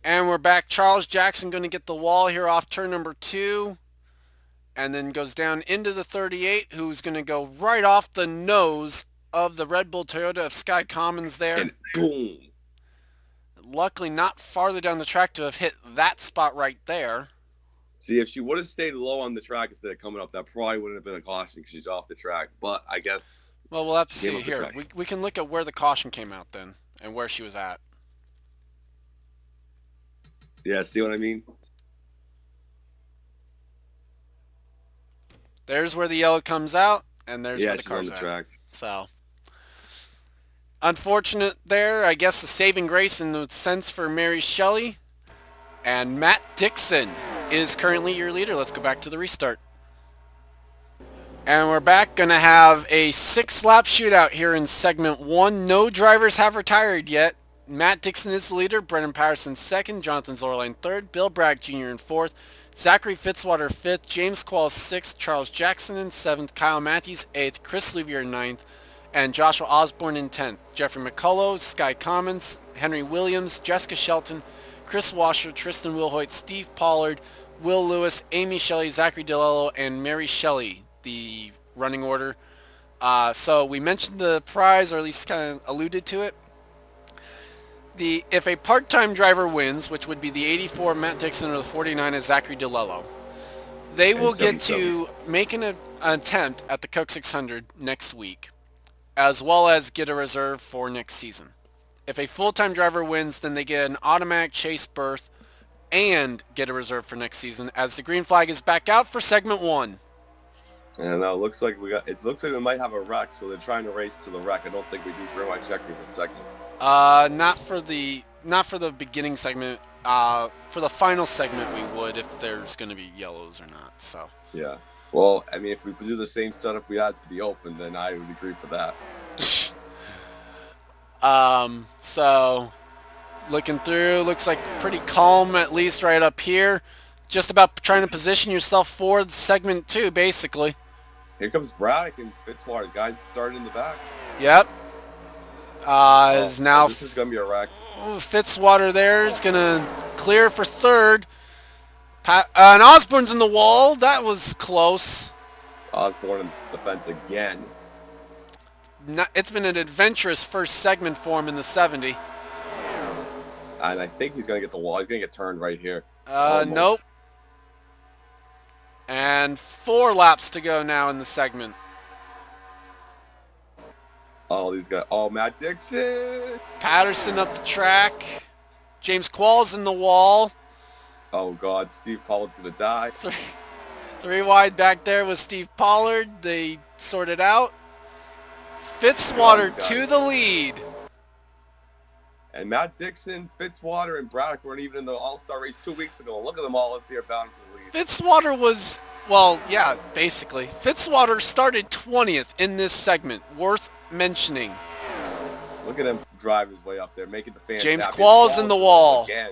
And we're back. Charles Jackson going to get the wall here off turn number 2. And then goes down into the 38, who's going to go right off the nose of the Red Bull Toyota of Sky Commons there. And boom. Luckily not farther down the track to have hit that spot right there. See, if she would have stayed low on the track instead of coming up, that probably wouldn't have been a caution because she's off the track. But I guess Well, we'll have to she came see up the here. track. We can look at where the caution came out then and where she was at. Yeah, see what I mean? There's where the yellow comes out, and there's Yeah, where the she's on car's the at. track. So, unfortunate there. I guess the saving grace in the sense for Mary Shelley. And Matt Dixon is currently your leader. Let's go back to the restart. And we're back. Going to have a 6-lap shootout here in segment 1. No drivers have retired yet. Matt Dixon is the leader. Brendan Patterson second. Jonathan Zorline third. Bill Bragg Jr. in fourth. Zachary Fitzwater fifth. James Qualls sixth. Charles Jackson in seventh. Kyle Matthews eighth. Chris Louvier ninth. And Joshua Osborne in 10th. Jeffrey McCullough, Sky Commons, Henry Williams, Jessica Shelton, Chris Washer, Tristan Wilhoit, Steve Pollard, Will Lewis, Amy Shelley, Zachary DeLello, and Mary Shelley, the running order. So we mentioned the prize, or at least kind of alluded to it. If a part-time driver wins, which would be the 84 Matt Dixon or the 49 is Zachary DeLello, they will get to make an attempt at the Coke 600 next week, as well as get a reserve for next season. If a full-time driver wins, then they get an automatic chase berth and get a reserve for next season, as the green flag is back out for segment 1. And it looks like we might have a wreck, so they're trying to race to the wreck. I don't think we do green white checkers in segments. Not for the beginning segment. For the final segment, we would if there's going to be yellows or not. So yeah. Well, I mean, if we could do the same setup we had for the Open, then I would agree for that. So looking through, looks like pretty calm, at least right up here. Just about trying to position yourself for segment 2, basically. Here comes Braddock and Fitzwater. Guys started in the back. Yep. Is now this is going to be a wreck. Fitzwater there is going to clear for third. And Osborne's in the wall. That was close. Osborne in the fence again. It's been an adventurous first segment for him in the 70. And I think he's going to get the wall. He's going to get turned right here. Nope. And 4 laps to go now in the segment. Oh, these guys. Oh, Matt Dixon. Patterson up the track. James Qualls in the wall. Oh, God. Steve Pollard's going to die. Three wide back there with Steve Pollard. They sorted out. Fitzwater to the lead. And Matt Dixon, Fitzwater, and Braddock weren't even in the All-Star race 2 weeks ago. Look at them all up here bound for the lead. Fitzwater was, well, yeah, basically. Fitzwater started 20th in this segment. Worth mentioning. Look at him drive his way up there, making the fans James happy. Qualls in the wall. Again.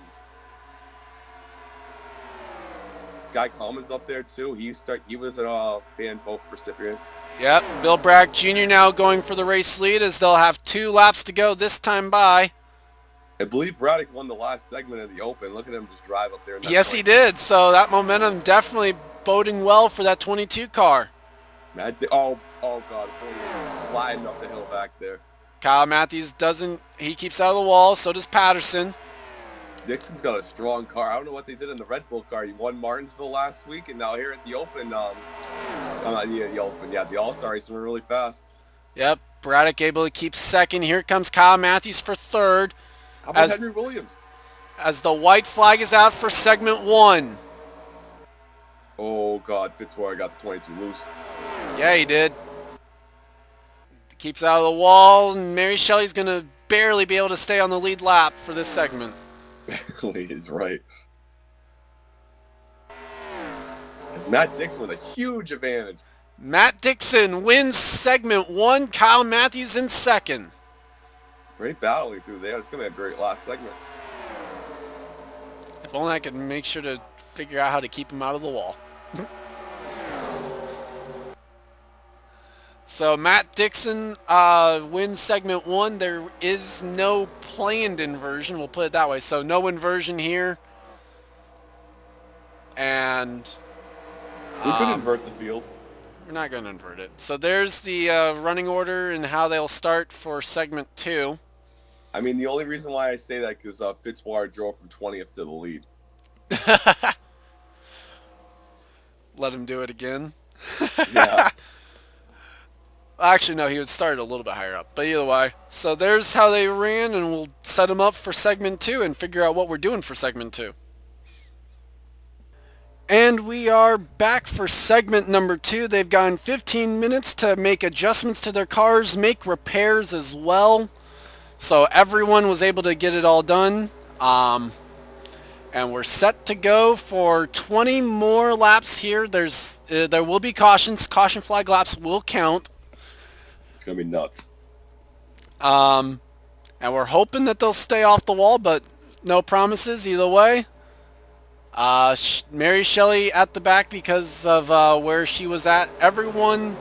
Sky Commons up there, too. He was a fan vote recipient. Yep, Bill Bragg Jr. now going for the race lead as they'll have 2 laps to go this time by. I believe Braddock won the last segment of the Open. Look at him just drive up there. Yes, he did. So that momentum definitely boding well for that 22 car. Oh God, he's sliding up the hill back there. Kyle Matthews he keeps out of the wall, so does Patterson. Dixon's got a strong car. I don't know what they did in the Red Bull car. He won Martinsville last week, and now here at the Open, the All-Star race went really fast. Yep, Braddock able to keep second. Here comes Kyle Matthews for third. How about Henry Williams? As the white flag is out for segment 1. Oh, God, Fitzwater got the 22 loose. Yeah, he did. Keeps out of the wall, and Mary Shelley's going to barely be able to stay on the lead lap for this segment. Barely is right. It's Matt Dixon with a huge advantage. Matt Dixon wins segment 1. Kyle Matthews in second. Great battling through there. It's going to be a great last segment. If only I could make sure to figure out how to keep him out of the wall. So Matt Dixon wins segment 1. There is no planned inversion. We'll put it that way. So no inversion here. And we could invert the field. We're not going to invert it. So there's the running order and how they'll start for segment 2. I mean, the only reason why I say that is because Fitzwater drove from 20th to the lead. Let him do it again. Yeah. Actually, no, he would start a little bit higher up. But either way. So there's how they ran, and we'll set them up for segment 2 and figure out what we're doing for segment 2. And we are back for segment number 2. They've gotten 15 minutes to make adjustments to their cars, make repairs as well. So everyone was able to get it all done. And we're set to go for 20 more laps here. There will be cautions. Caution flag laps will count. It's going to be nuts. And we're hoping that they'll stay off the wall, but no promises either way. Mary Shelley at the back because of where she was at. Everyone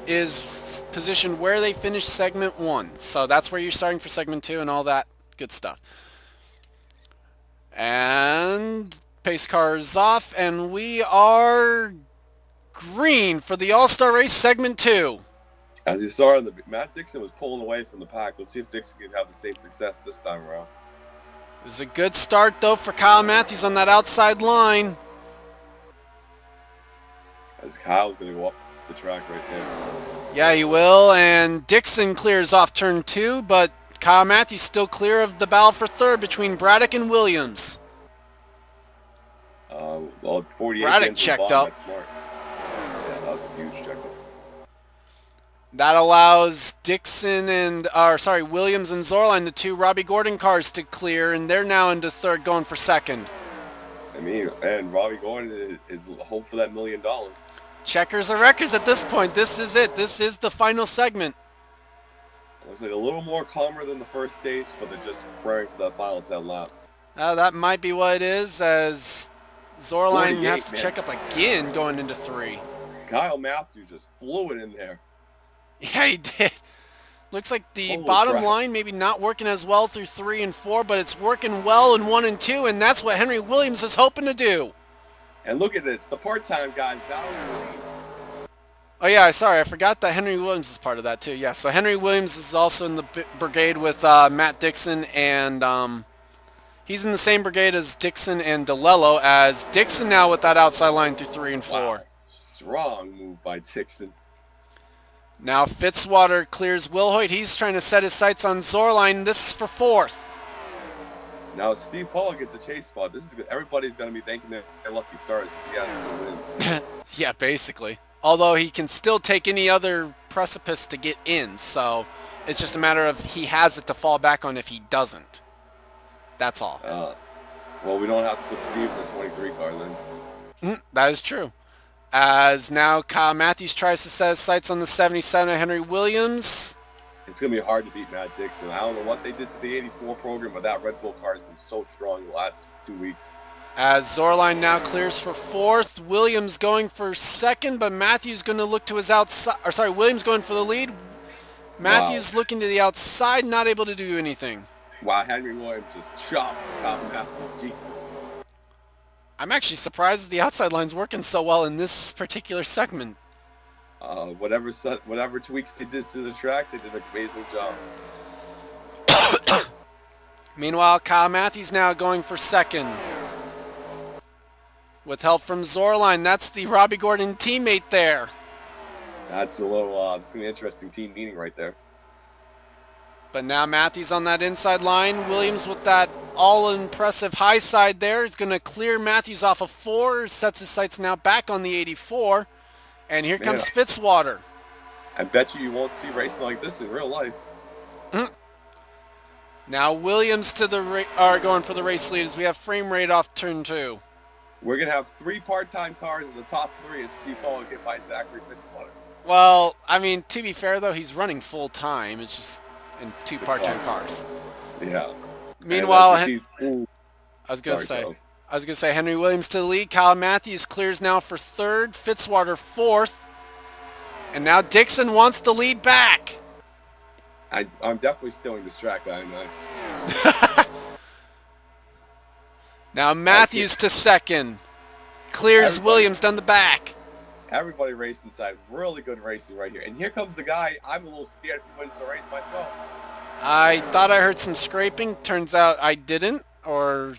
is positioned where they finished segment 1. So that's where you're starting for segment 2 and all that good stuff. And pace car is off, and we are green for the All-Star Race segment 2. As you saw, Matt Dixon was pulling away from the pack. Let's see if Dixon can have the same success this time around. It was a good start, though, for Kyle Matthews on that outside line. As Kyle's going to go up the track right there. Yeah, he will, and Dixon clears off turn 2, but Kyle Matthews still clear of the battle for third between Braddock and Williams. 48 Braddock checked up. That's smart. Yeah, that was a huge checkup. That allows Williams and Zorline, the two Robbie Gordon cars, to clear, and they're now into third, going for second. I mean, and Robbie Gordon is hope for that $1 million. Checkers or records at this point. This is it. This is the final segment. It looks like a little more calmer than the first stage, but they're just preparing for that final 10 laps. That might be what it is, as Zorline has to man. check up again going into 3. Kyle Matthews just flew it in there. Yeah, he did. Looks like the Holy bottom crap. line maybe not working as well through 3 and 4, but it's working well in 1 and 2, and that's what Henry Williams is hoping to do. And look at it. It's the part-time guy battling the lead. Oh, yeah, sorry. I forgot that Henry Williams is part of that, too. Yeah, so Henry Williams is also in the brigade with Matt Dixon, and he's in the same brigade as Dixon and DeLello, as Dixon now with that outside line through 3 and 4. Wow. Strong move by Dixon. Now Fitzwater clears Wilhoit. He's trying to set his sights on Zorline. This is for 4th. Now Steve Paul gets a chase spot. This is good. Everybody's going to be thanking their lucky stars if he has 2 wins. Yeah, basically. Although he can still take any other precipice to get in, so it's just a matter of he has it to fall back on if he doesn't. That's all. Well, we don't have to put Steve in the 23 car then. That is true. As now Kyle Matthews tries to set his sights on the 77 of Henry Williams. It's going to be hard to beat Matt Dixon. I don't know what they did to the 84 program, but that Red Bull car has been so strong the last 2 weeks. As Zorline now clears for 4th. Williams going for 2nd, but Matthews going to look to his outside. Or sorry, Williams going for the lead. Matthews looking to the outside, not able to do anything. Wow, Henry Williams just chopped Kyle Matthews. Jesus. I'm actually surprised that the outside line's working so well in this particular segment. Whatever tweaks they did to the track, they did an amazing job. Meanwhile, Kyle Matthews now going for 2nd. With help from Zorline. That's the Robbie Gordon teammate there. That's a little, it's going to be an interesting team meeting right there. But now Matthews on that inside line. Williams with that all-impressive high side there. Is going to clear Matthews off of 4. Sets his sights now back on the 84. And here comes Fitzwater. I bet you won't see racing like this in real life. Now Williams are going for the race lead as we have frame rate off turn 2. We're going to have 3 part-time cars in the top 3 and Steve Paul will get by Zachary Fitzwater. Well, I mean, to be fair, though, he's running full-time. It's just in 2 part-time cars. Yeah. Meanwhile, I was going to say Henry Williams to the lead. Kyle Matthews clears now for 3rd. Fitzwater 4th. And now Dixon wants the lead back. I'm definitely stealing this track, I know. Now Matthews to 2nd. Clears Williams down the back. Everybody racing inside. Really good racing right here. And here comes the guy. I'm a little scared if he wins the race myself. I thought I heard some scraping. Turns out I didn't. Or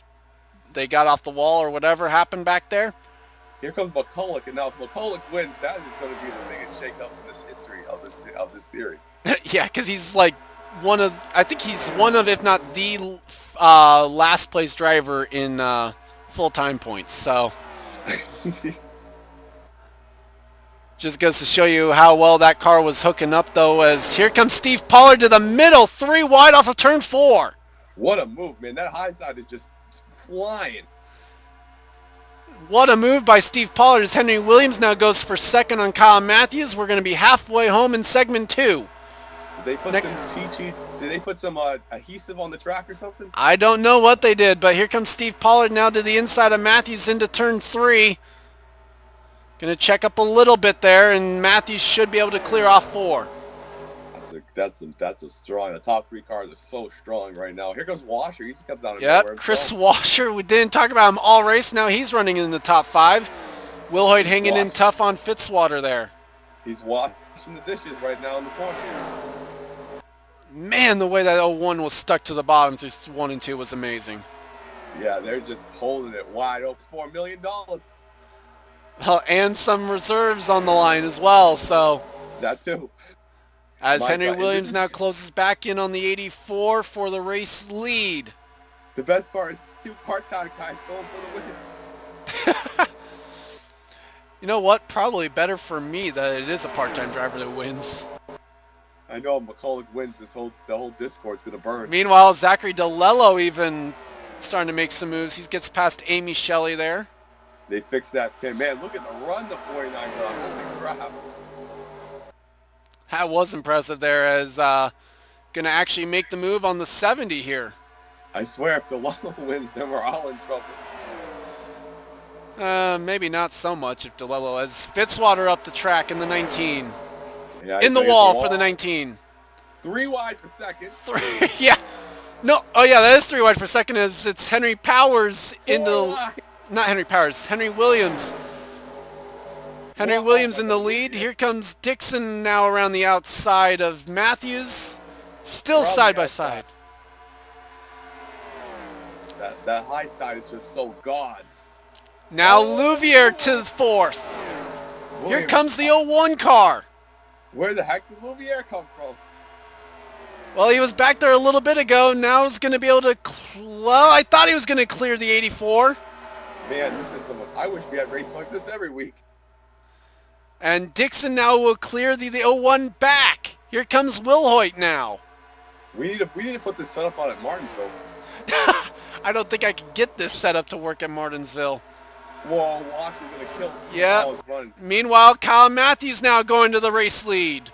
they got off the wall or whatever happened back there. Here comes McCulloch, and now if McCulloch wins, that is going to be the biggest shakeup in this history of this series. Yeah, because he's like I think he's one of, if not the last place driver in full-time points. So just goes to show you how well that car was hooking up, though, as here comes Steve Pollard to the middle, 3 wide off of turn 4. What a move, man. That high side is just flying. What a move by Steve Pollard as Henry Williams now goes for second on Kyle Matthews. We're going to be halfway home in segment 2. Did they put some adhesive on the track or something? I don't know what they did, but here comes Steve Pollard now to the inside of Matthews into turn 3. Going to check up a little bit there, and Matthews should be able to clear off 4. That's a strong. The top 3 cars are so strong right now. Here comes Washer. He just comes out of Yep, nowhere. Chris Washer. We didn't talk about him all race. Now he's running in the top 5. Will Hoyt hanging in tough on Fitzwater there. He's washing the dishes right now in the corner. Man, the way that 01 was stuck to the bottom through 1 and 2 was amazing. Yeah, they're just holding it wide open. It's $4 million. Well, and some reserves on the line as well. So that too. As Henry Williams now closes back in on the 84 for the race lead. The best part is it's 2 part-time guys going for the win. You know what? Probably better for me that it is a part-time driver that wins. I know McCulloch wins. The whole Discord's gonna burn. Meanwhile, Zachary DeLello even starting to make some moves. He gets past Amy Shelley there. They fixed that pin. Man, look at the run the 49 got. Holy crap. That was impressive there, as going to actually make the move on the 70 here. I swear, if DeLello wins, then we're all in trouble. Maybe not so much if DeLello, as Fitzwater up the track in the 19. Yeah, in the wall for the 19. 3 wide for second. 3, yeah. No, oh yeah, that is 3 wide for second, as it's Henry Powers in the... Not Henry Powers, Henry Williams. Henry Williams in the lead. Here comes Dixon now around the outside of Matthews. Still side by side. That high side is just so gone. Now Louvier to 4th. Here comes the 01 car. Where the heck did Louvier come from? Well, he was back there a little bit ago. Now he's going to be able to... Well, I thought he was going to clear the 84. Man, this is I wish we had races like this every week. And Dixon now will clear the 01 back. Here comes Will Hoyt now. We need to put this setup on at Martinsville. I don't think I can get this setup to work at Martinsville. Whoa, Washington's going to kill Steve Yeah. Collins. Meanwhile, Kyle Matthews now going to the race lead.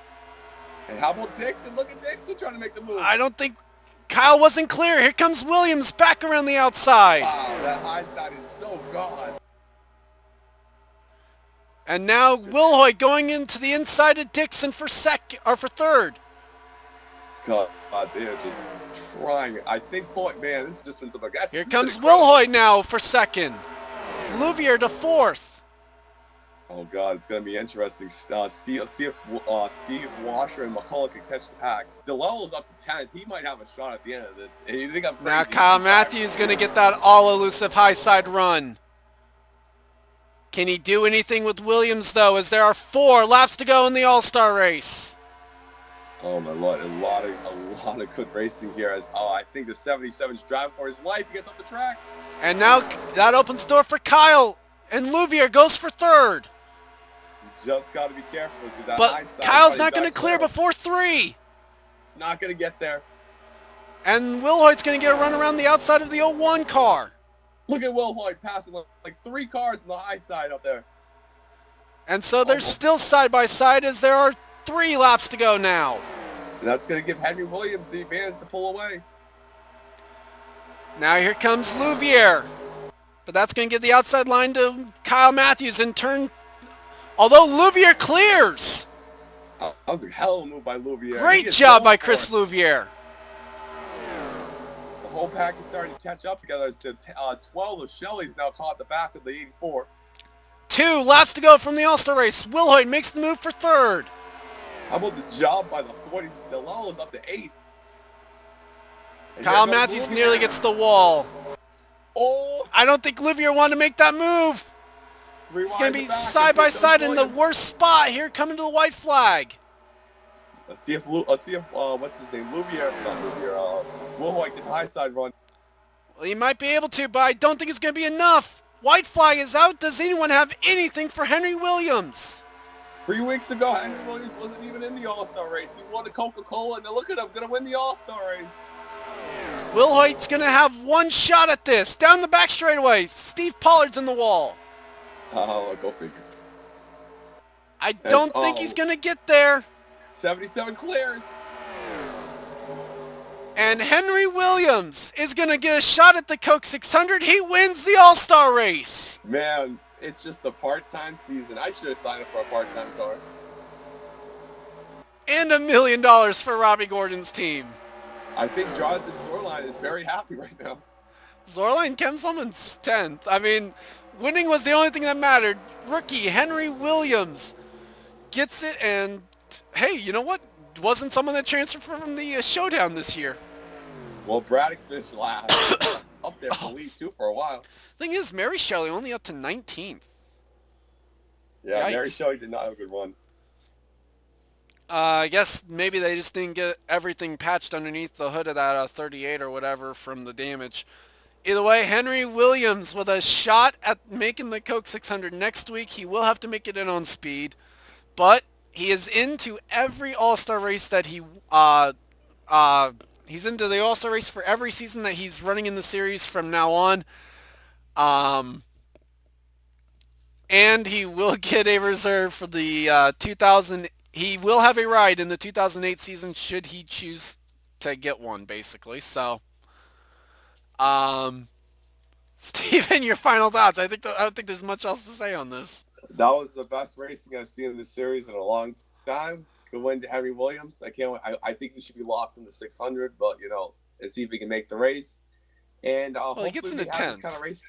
And how about Dixon? Look at Dixon trying to make the move. I don't think... Kyle wasn't clear. Here comes Williams back around the outside. Wow, that high side is so gone. And now Will Hoyt going into the inside of Dixon for third. God, they're just trying. I think, boy, man, this has just been something. Here comes Will Hoyt now for second. Louvier to 4th. Oh God, it's gonna be interesting. Let's see if Steve Washer and McCulloch can catch the pack. DeLello's up to 10th. He might have a shot at the end of this. And you think I'm crazy? Now Kyle Matthews going to get that all-elusive high-side run. Can he do anything with Williams, though, as there are 4 laps to go in the All-Star race? Oh my Lord, a lot of good racing here. I think the 77's driving for his life. He gets up the track. And now that opens the door for Kyle, and Louvier goes for third. You just got to be careful because that But high side Kyle's not going to clear before 3. Not going to get there. And Will Hoyt's going to get a run around the outside of the 01 car. Look at Will Hoyt passing like 3 cars on the high side up there. And so they're still side by side as there are 3 laps to go now. That's going to give Henry Williams the advantage to pull away. Now here comes Louvier. But that's going to give the outside line to Kyle Matthews in turn. Although Louvier clears. Oh, that was a hell of a move by Louvier. Great job by Chris Louvier. The whole pack is starting to catch up together as the 12 of Shelley's now caught the back of the 84. 2 laps to go from the All-Star race. Will Hoyt makes the move for third. How about the job by the 40? DeLello's up to 8th. Kyle Matthews nearly gets the wall. Oh! I don't think Louvier wanted to make that move. It's going Rewind to the be back. side by side in the worst spot. Here coming to the white flag. Let's see if what's his name? Louvier, not Louvier. Wilhoit get the high side run. Well, he might be able to, but I don't think it's going to be enough. White flag is out. Does anyone have anything for Henry Williams? 3 weeks ago, Henry Williams wasn't even in the All-Star race. He won the Coca-Cola, and look at him, gonna win the All-Star race. Wilhoit's going to have one shot at this. Down the back straightaway. Steve Pollard's in the wall. Oh, go figure. I don't think he's going to get there. 77 clears. And Henry Williams is going to get a shot at the Coke 600. He wins the All-Star race. Man, it's just a part-time season. I should have signed up for a part-time car. And $1 million for Robbie Gordon's team. I think Jonathan Zorline is very happy right now. Zorline Kemselman's 10th. I mean, winning was the only thing that mattered. Rookie Henry Williams gets it, and hey, you know what? Wasn't someone that transferred from the Showdown this year. Well, Braddock finished last. Up there for lead, too, for a while. Thing is, Mary Shelley only up to 19th. Yeah, Yikes. Mary Shelley did not have a good run. I guess maybe they just didn't get everything patched underneath the hood of that 38 or whatever from the damage. Either way, Henry Williams with a shot at making the Coke 600 next week. He will have to make it in on speed, but he is into every All-Star race that he's into the All-Star race for every season that he's running in the series from now on. And he will get a reserve for the 2000. He will have a ride in the 2008 season should he choose to get one, basically. So, Steven, your final thoughts. I don't think there's much else to say on this. That was the best racing I've seen in this series in a long time. Good win to Henry Williams. I think he should be locked in the 600, but let's see if he can make the race. And hopefully he gets an we have attempt. this kind of race.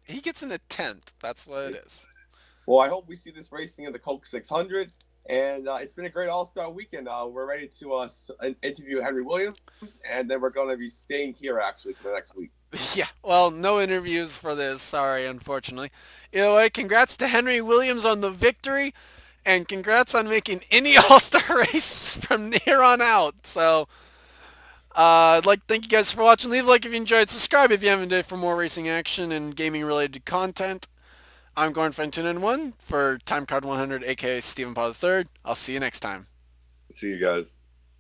He gets an attempt. That's what it is. Well, I hope we see this racing in the Coke 600. And it's been a great All-Star weekend. We're ready to interview Henry Williams, and then we're going to be staying here, actually, for the next week. Yeah, well, no interviews for this. Sorry, unfortunately. Either way, congrats to Henry Williams on the victory, and congrats on making any All-Star race from here on out. So, I'd like to thank you guys for watching. Leave a like if you enjoyed. Subscribe if you haven't done for more racing action and gaming-related content. I'm Gordon Fenton1 for Timecard 100, aka Stephen Paul III. I'll see you next time. See you guys.